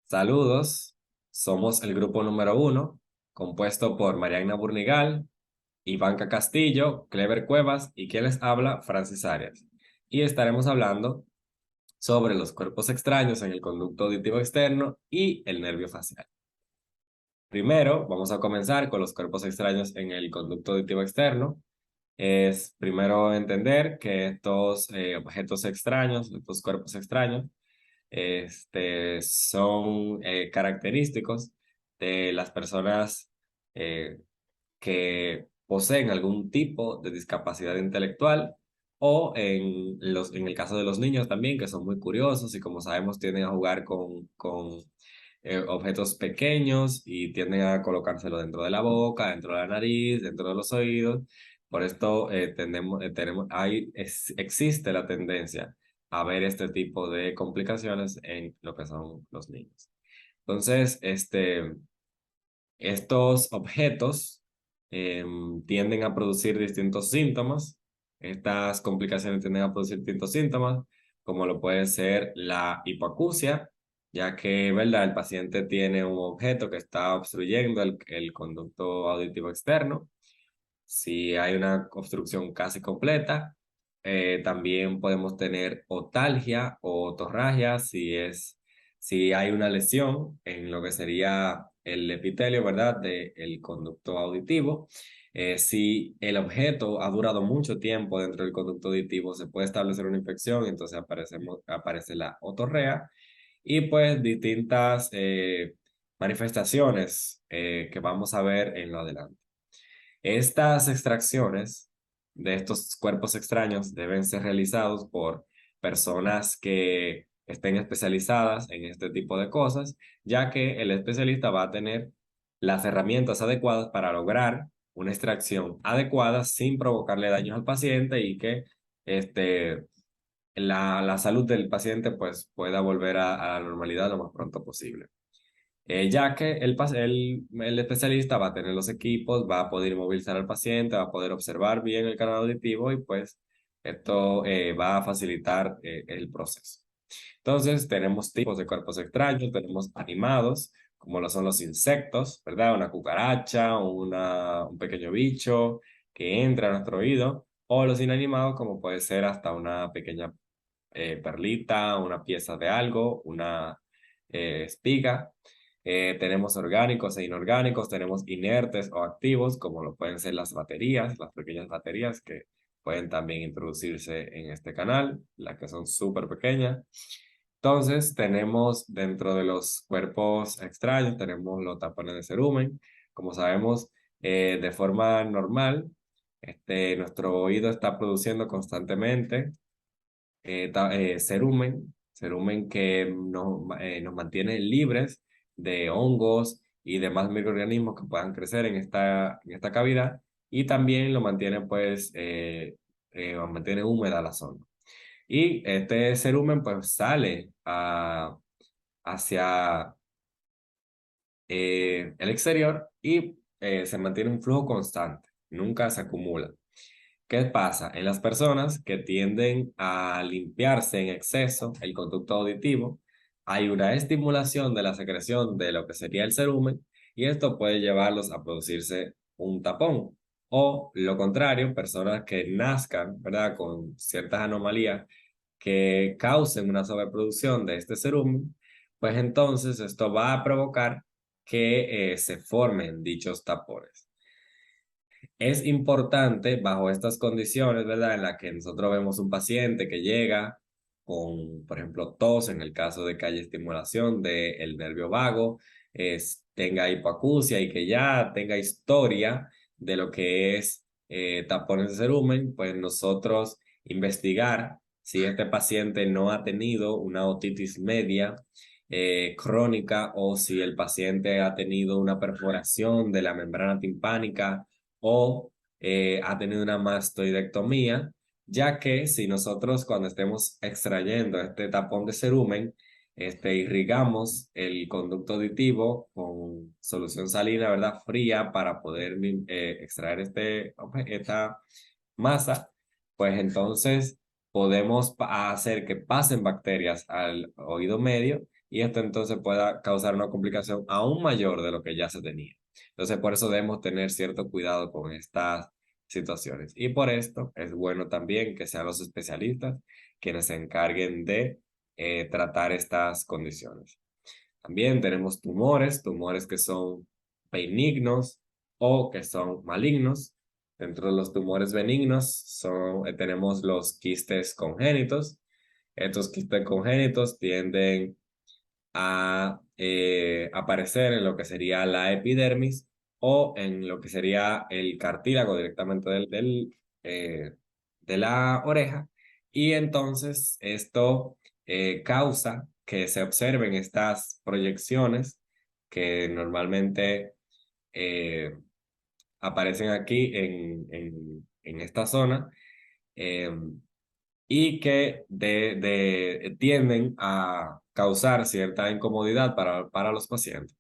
Saludos, somos el grupo número 1, compuesto por Mariana Burnigal, Ivanka Castillo, Clever Cuevas y quien les habla, Francis Arias. Y estaremos hablando sobre los cuerpos extraños en el conducto auditivo externo y el nervio facial. Primero, vamos a comenzar con los cuerpos extraños en el conducto auditivo externo. Es primero entender que estos objetos extraños, estos cuerpos extraños, son característicos de las personas eh, que poseen algún tipo de discapacidad intelectual o en el caso de los niños también, que son muy curiosos y como sabemos tienden a jugar con objetos pequeños y tienden a colocárselo dentro de la boca, dentro de la nariz, dentro de los oídos. Por esto existe la tendencia a ver este tipo de complicaciones en lo que son los niños. Entonces, estos objetos tienden a producir distintos síntomas. Estas complicaciones tienden a producir distintos síntomas, como lo puede ser la hipoacusia, ya que, ¿verdad? El paciente tiene un objeto que está obstruyendo el conducto auditivo externo. Si hay una obstrucción casi completa, también podemos tener otalgia o otorragia si hay una lesión en lo que sería el epitelio, ¿verdad? Del conducto auditivo. Si el objeto ha durado mucho tiempo dentro del conducto auditivo, se puede establecer una infección y entonces aparece la otorrea y pues distintas manifestaciones que vamos a ver en lo adelante. Estas extracciones de estos cuerpos extraños deben ser realizados por personas que estén especializadas en este tipo de cosas, ya que el especialista va a tener las herramientas adecuadas para lograr una extracción adecuada sin provocarle daños al paciente y que este, la salud del paciente pues, pueda volver a la normalidad lo más pronto posible. Ya que el especialista va a tener los equipos, va a poder movilizar al paciente, va a poder observar bien el canal auditivo y pues esto va a facilitar el proceso. Entonces tenemos tipos de cuerpos extraños, tenemos animados, como lo son los insectos, ¿verdad? Una cucaracha, un pequeño bicho que entra a nuestro oído, o los inanimados, como puede ser hasta una pequeña perlita, una pieza de algo, una espiga. Tenemos orgánicos e inorgánicos, tenemos inertes o activos, como lo pueden ser las baterías, las pequeñas baterías que pueden también introducirse en este canal, las que son súper pequeñas. Entonces, tenemos dentro de los cuerpos extraños, tenemos los tapones de cerumen. Como sabemos, de forma normal, nuestro oído está produciendo constantemente cerumen que nos mantiene libres de hongos y demás microorganismos que puedan crecer en esta cavidad y también lo mantiene pues mantiene húmeda la zona. Y este cerumen pues sale hacia el exterior y se mantiene un flujo constante, nunca se acumula. ¿Qué pasa? En las personas que tienden a limpiarse en exceso el conducto auditivo, hay una estimulación de la secreción de lo que sería el cerumen y esto puede llevarlos a producirse un tapón. O lo contrario, personas que nazcan, ¿verdad? Con ciertas anomalías que causen una sobreproducción de este cerumen, pues entonces esto va a provocar que se formen dichos tapones. Es importante bajo estas condiciones, ¿verdad? En las que nosotros vemos un paciente que llega con, por ejemplo, tos, en el caso de que haya estimulación del nervio vago, tenga hipoacusia y que ya tenga historia de lo que es tapones de cerumen, pues nosotros investigar si este paciente no ha tenido una otitis media crónica o si el paciente ha tenido una perforación de la membrana timpánica o ha tenido una mastoidectomía, ya que si nosotros cuando estemos extrayendo este tapón de cerumen, irrigamos el conducto auditivo con solución salina, ¿verdad? Fría para poder extraer esta masa, pues entonces podemos hacer que pasen bacterias al oído medio y esto entonces pueda causar una complicación aún mayor de lo que ya se tenía. Entonces, por eso debemos tener cierto cuidado con estas situaciones. Y por esto es bueno también que sean los especialistas quienes se encarguen de tratar estas condiciones. También tenemos tumores que son benignos o que son malignos. Dentro de los tumores benignos tenemos los quistes congénitos. Estos quistes congénitos tienden a aparecer en lo que sería la epidermis o en lo que sería el cartílago directamente de la oreja. Y entonces esto causa que se observen estas proyecciones que normalmente eh, aparecen aquí en esta zona. eh, y que tienden a causar cierta incomodidad para los pacientes.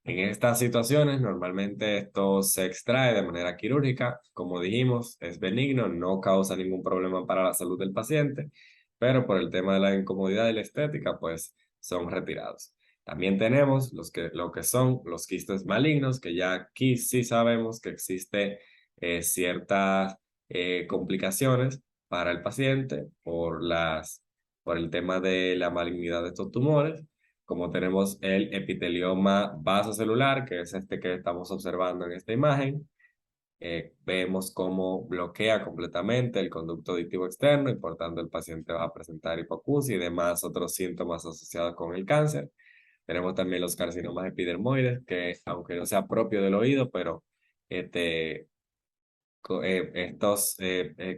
En estas situaciones, normalmente esto se extrae de manera quirúrgica, como dijimos, es benigno, no causa ningún problema para la salud del paciente, pero por el tema de la incomodidad y la estética, pues son retirados. También tenemos lo que son los quistes malignos, que ya aquí sí sabemos que existe ciertas complicaciones para el paciente por el tema de la malignidad de estos tumores, como tenemos el epitelioma vasocelular, que es este que estamos observando en esta imagen. Vemos cómo bloquea completamente el conducto auditivo externo y por tanto el paciente va a presentar hipoacusia y demás otros síntomas asociados con el cáncer. Tenemos también los carcinomas epidermoides, que aunque no sea propio del oído, pero este, estos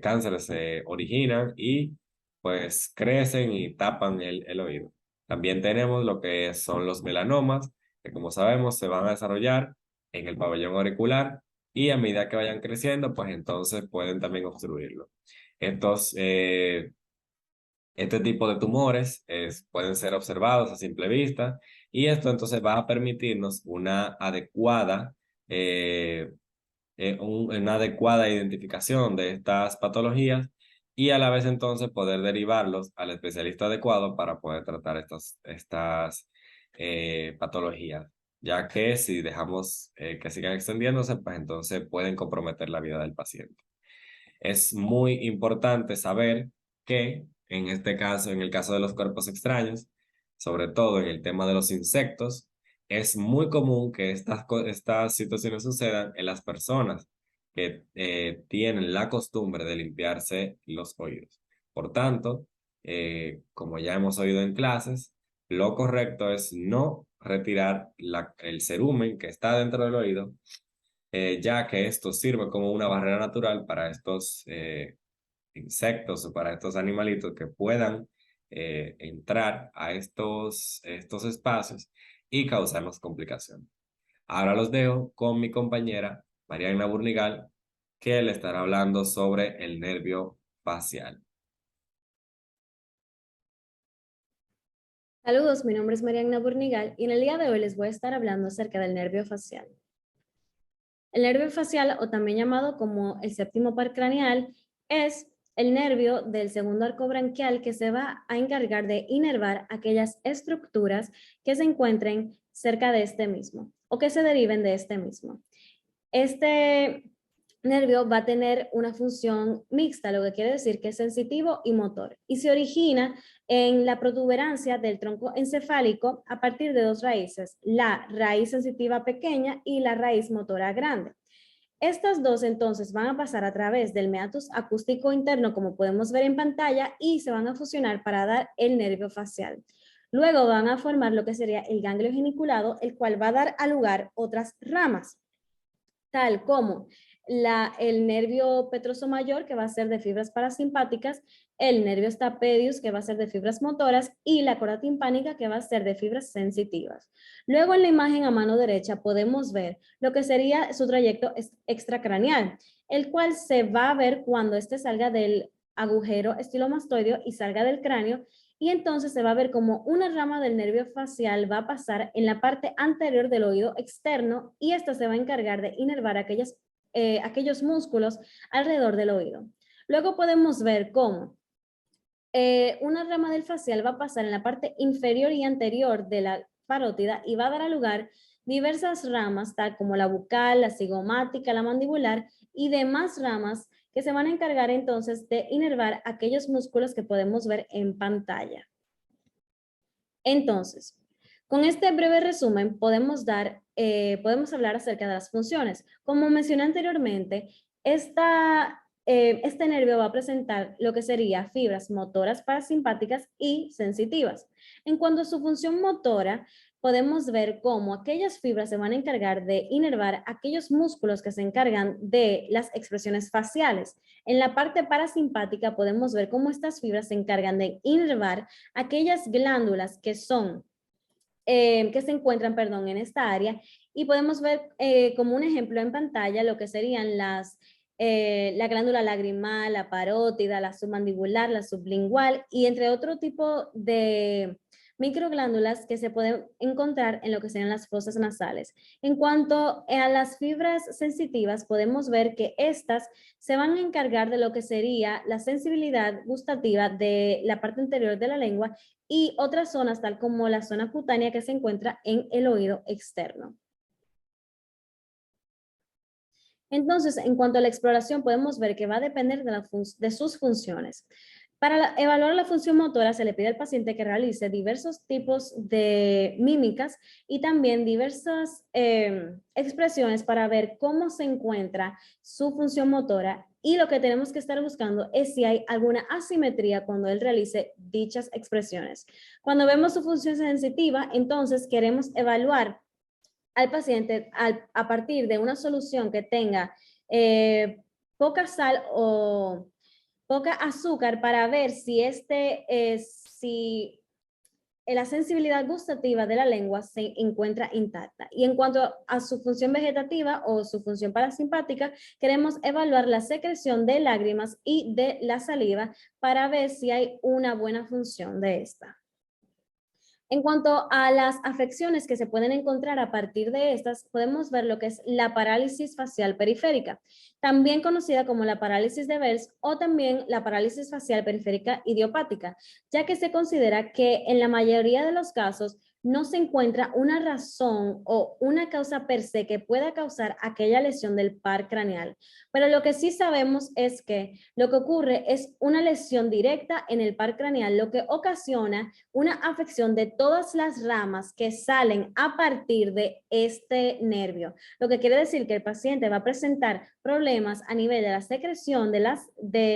cánceres se originan y pues crecen y tapan el oído. También tenemos lo que son los melanomas, que como sabemos se van a desarrollar en el pabellón auricular y a medida que vayan creciendo, pues entonces pueden también obstruirlo. Estos, este tipo de tumores pueden ser observados a simple vista y esto entonces va a permitirnos eh, una adecuada identificación de estas patologías y a la vez entonces poder derivarlos al especialista adecuado para poder tratar estas patologías, ya que si dejamos que sigan extendiéndose, pues entonces pueden comprometer la vida del paciente. Es muy importante saber que en este caso, en el caso de los cuerpos extraños, sobre todo en el tema de los insectos, es muy común que estas situaciones sucedan en las personas que tienen la costumbre de limpiarse los oídos. Por tanto, como ya hemos oído en clases, lo correcto es no retirar el cerumen que está dentro del oído, ya que esto sirve como una barrera natural para estos insectos o para estos animalitos que puedan entrar a estos espacios y causarnos complicaciones. Ahora los dejo con mi compañera Mariana Burnigal, que le estará hablando sobre el nervio facial. Saludos, mi nombre es Mariana Burnigal y en el día de hoy les voy a estar hablando acerca del nervio facial. El nervio facial, o también llamado como el séptimo par craneal, es el nervio del segundo arco branquial que se va a encargar de inervar aquellas estructuras que se encuentren cerca de este mismo o que se deriven de este mismo. Este nervio va a tener una función mixta, lo que quiere decir que es sensitivo y motor, y se origina en la protuberancia del tronco encefálico a partir de dos raíces, la raíz sensitiva pequeña y la raíz motora grande. Estas dos entonces van a pasar a través del meatus acústico interno, como podemos ver en pantalla, y se van a fusionar para dar el nervio facial. Luego van a formar lo que sería el ganglio geniculado, el cual va a dar a lugar otras ramas, tal como el nervio petroso mayor, que va a ser de fibras parasimpáticas, el nervio stapedius, que va a ser de fibras motoras, y la corona timpánica, que va a ser de fibras sensitivas. Luego en la imagen a mano derecha podemos ver lo que sería su trayecto extracraneal, el cual se va a ver cuando este salga del agujero estilomastoideo y salga del cráneo, y entonces se va a ver como una rama del nervio facial va a pasar en la parte anterior del oído externo y esta se va a encargar de inervar aquellos músculos alrededor del oído. Luego podemos ver cómo una rama del facial va a pasar en la parte inferior y anterior de la parótida y va a dar a lugar diversas ramas, tal como la bucal, la cigomática, la mandibular y demás ramas que se van a encargar entonces de inervar aquellos músculos que podemos ver en pantalla. Entonces, con este breve resumen podemos hablar acerca de las funciones. Como mencioné anteriormente, este nervio va a presentar lo que sería fibras motoras parasimpáticas y sensitivas. En cuanto a su función motora, podemos ver cómo aquellas fibras se van a encargar de inervar aquellos músculos que se encargan de las expresiones faciales. En la parte parasimpática podemos ver cómo estas fibras se encargan de inervar aquellas glándulas que se encuentran, perdón, en esta área y podemos ver como un ejemplo en pantalla lo que serían la glándula lagrimal, la parótida, la submandibular, la sublingual y entre otro tipo de microglándulas que se pueden encontrar en lo que serían las fosas nasales. En cuanto a las fibras sensitivas, podemos ver que estas se van a encargar de lo que sería la sensibilidad gustativa de la parte anterior de la lengua y otras zonas, tal como la zona cutánea que se encuentra en el oído externo. Entonces, en cuanto a la exploración, podemos ver que va a depender de sus funciones. Para evaluar la función motora, se le pide al paciente que realice diversos tipos de mímicas y también diversas expresiones para ver cómo se encuentra su función motora y lo que tenemos que estar buscando es si hay alguna asimetría cuando él realice dichas expresiones. Cuando vemos su función sensitiva, entonces queremos evaluar al paciente a partir de una solución que tenga poca sal o poca azúcar para ver si la sensibilidad gustativa de la lengua se encuentra intacta. Y en cuanto a su función vegetativa o su función parasimpática, queremos evaluar la secreción de lágrimas y de la saliva para ver si hay una buena función de esta. En cuanto a las afecciones que se pueden encontrar a partir de estas, podemos ver lo que es la parálisis facial periférica, también conocida como la parálisis de Bell's o también la parálisis facial periférica idiopática, ya que se considera que en la mayoría de los casos no se encuentra una razón o una causa per se que pueda causar aquella lesión del par craneal. Pero lo que sí sabemos es que lo que ocurre es una lesión directa en el par craneal, lo que ocasiona una afección de todas las ramas que salen a partir de este nervio. Lo que quiere decir que el paciente va a presentar problemas a nivel de la secreción de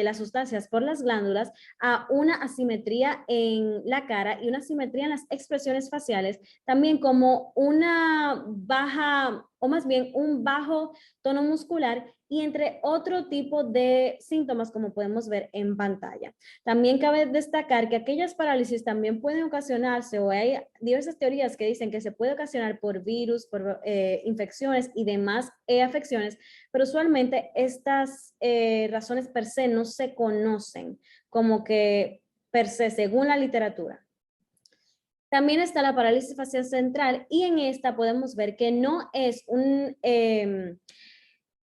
las sustancias por las glándulas, a una asimetría en la cara y una asimetría en las expresiones faciales, también como una baja o más bien un bajo tono muscular y entre otro tipo de síntomas como podemos ver en pantalla. También cabe destacar que aquellas parálisis también pueden ocasionarse o hay diversas teorías que dicen que se puede ocasionar por virus, por infecciones y demás afecciones, pero usualmente estas razones per se no se conocen como que per se según la literatura. También está la parálisis facial central y en esta podemos ver que no es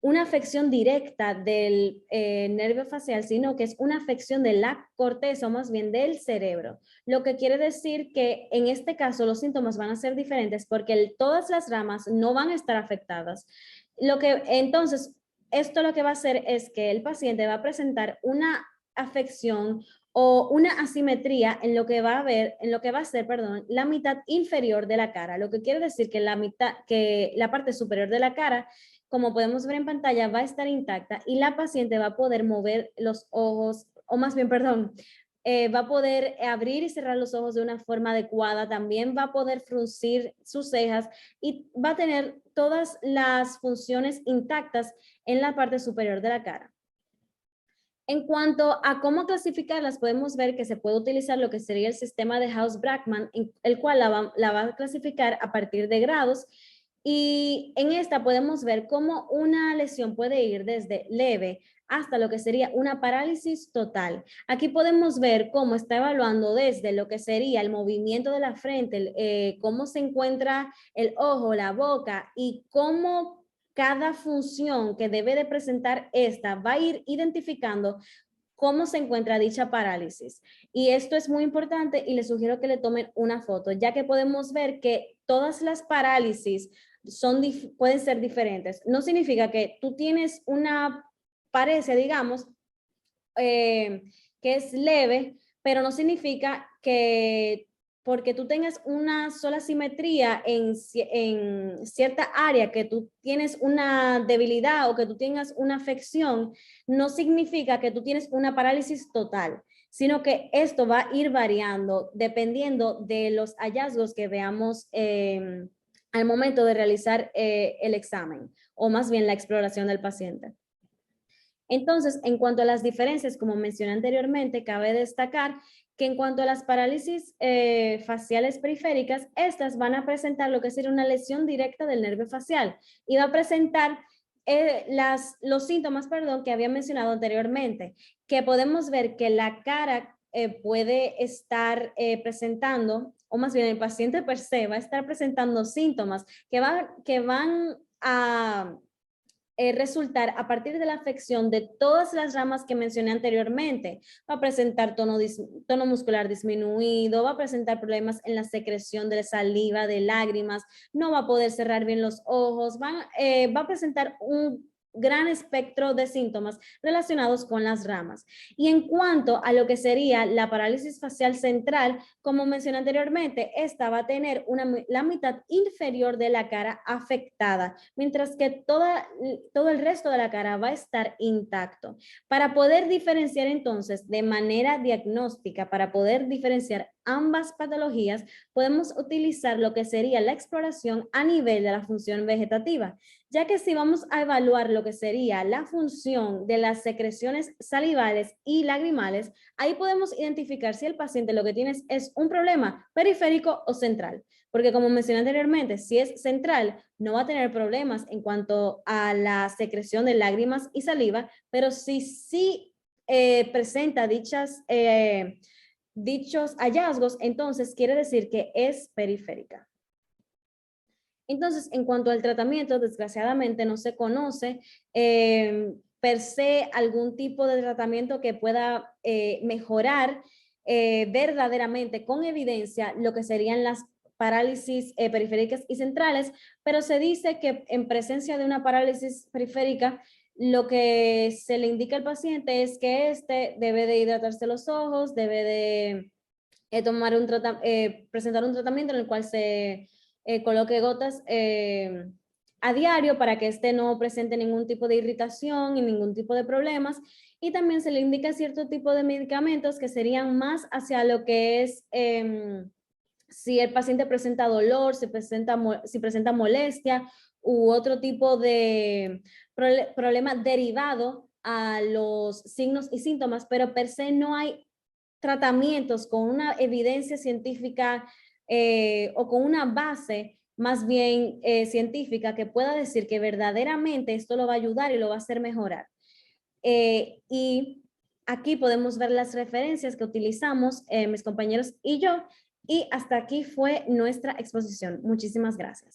una afección directa del nervio facial, sino que es una afección de la corteza o más bien del cerebro. Lo que quiere decir que en este caso los síntomas van a ser diferentes porque todas las ramas no van a estar afectadas. Entonces, esto lo que va a hacer es que el paciente va a presentar una afección o una asimetría en lo que va a ser, perdón, la mitad inferior de la cara, lo que quiere decir que la parte superior de la cara, como podemos ver en pantalla, va a estar intacta y la paciente va a poder mover los ojos, o más bien, perdón, va a poder abrir y cerrar los ojos de una forma adecuada, también va a poder fruncir sus cejas y va a tener todas las funciones intactas en la parte superior de la cara. En cuanto a cómo clasificarlas, podemos ver que se puede utilizar lo que sería el sistema de House-Brackmann, el cual la va a clasificar a partir de grados. Y en esta podemos ver cómo una lesión puede ir desde leve hasta lo que sería una parálisis total. Aquí podemos ver cómo está evaluando desde lo que sería el movimiento de la frente, cómo se encuentra el ojo, la boca y cómo cada función que debe de presentar esta va a ir identificando cómo se encuentra dicha parálisis. Y esto es muy importante y les sugiero que le tomen una foto, ya que podemos ver que todas las parálisis pueden ser diferentes. No significa que tú tienes una parecia, digamos, que es leve, pero no significa que porque tú tengas una sola simetría en cierta área, que tú tienes una debilidad o que tú tengas una afección, no significa que tú tienes una parálisis total, sino que esto va a ir variando dependiendo de los hallazgos que veamos al momento de realizar el examen o más bien la exploración del paciente. Entonces, en cuanto a las diferencias, como mencioné anteriormente, cabe destacar que en cuanto a las parálisis faciales periféricas, estas van a presentar lo que sería una lesión directa del nervio facial y va a presentar los síntomas, perdón, que había mencionado anteriormente, que podemos ver que la cara puede estar presentando, o más bien el paciente per se va a estar presentando síntomas que van a resultar a partir de la afección de todas las ramas que mencioné anteriormente. Va a presentar tono muscular disminuido, va a presentar problemas en la secreción de saliva, de lágrimas, no va a poder cerrar bien los ojos, va a presentar un gran espectro de síntomas relacionados con las ramas. Y en cuanto a lo que sería la parálisis facial central, como mencioné anteriormente, esta va a tener la mitad inferior de la cara afectada, mientras que todo el resto de la cara va a estar intacto. Para poder diferenciar entonces de manera diagnóstica, para poder diferenciar ambas patologías, podemos utilizar lo que sería la exploración a nivel de la función vegetativa, ya que si vamos a evaluar lo que sería la función de las secreciones salivales y lagrimales, ahí podemos identificar si el paciente lo que tiene es un problema periférico o central, porque como mencioné anteriormente, si es central, no va a tener problemas en cuanto a la secreción de lágrimas y saliva, pero si sí presenta dichos hallazgos, entonces quiere decir que es periférica. Entonces, en cuanto al tratamiento, desgraciadamente no se conoce per se algún tipo de tratamiento que pueda mejorar verdaderamente con evidencia lo que serían las parálisis periféricas y centrales, pero se dice que en presencia de una parálisis periférica, lo que se le indica al paciente es que este debe de hidratarse los ojos, debe de presentar un tratamiento en el cual se coloque gotas a diario para que este no presente ningún tipo de irritación y ningún tipo de problemas. Y también se le indica cierto tipo de medicamentos que serían más hacia lo que es si el paciente presenta dolor, si presenta molestia u otro tipo de problema derivado a los signos y síntomas, pero per se no hay tratamientos con una evidencia científica o con una base más bien científica que pueda decir que verdaderamente esto lo va a ayudar y lo va a hacer mejorar. Y aquí podemos ver las referencias que utilizamos mis compañeros y yo. Y hasta aquí fue nuestra exposición. Muchísimas gracias.